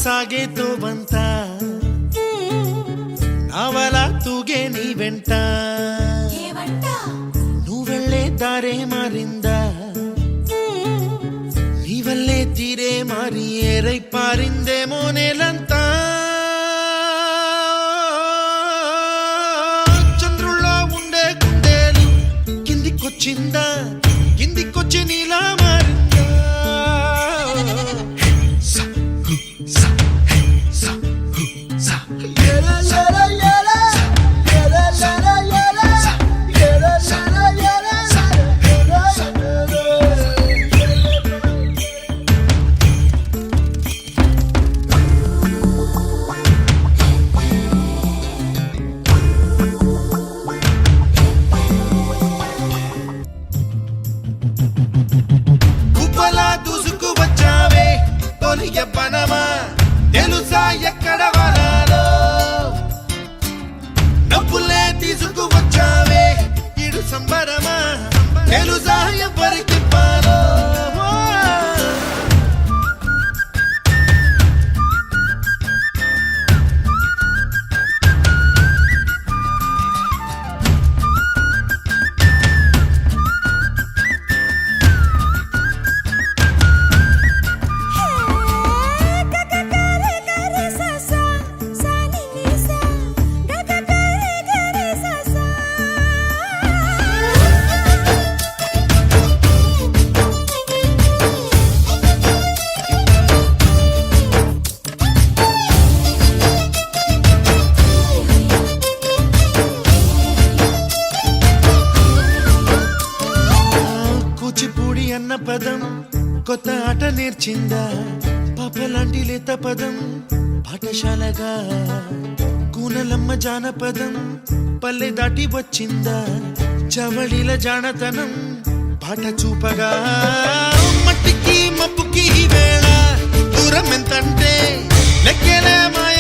సాగేతో బంత నావల తూగే నీ వెంట నువ్వెళ్ళే దారే మారిందా నీ వల్లే తీరే మారి ఏరై పారిందేమో నేలంతా చంద్రుల్లో ఉండే గుండెలు కిందికొచ్చిందా కిందికొచ్చి నీలా మారిందా పనమా తెలుసా ఎక్కడ వనాలో డబ్బులే తీసుకువచ్చావే ఇడు సంబరమా తెలుసా ఎవరికి పాలో అన్న పదం కొత్త ఆట నేర్చిందా పాపలాంటి లేత పదం పాఠశాలగా కూనలమ్మ జానపదం పల్లె దాటి వచ్చిందా చవళిల జానతనం పాట చూపగా మట్టికి మప్పుకి వేళ దూరం ఎంతంటే లెక్కలే మాయ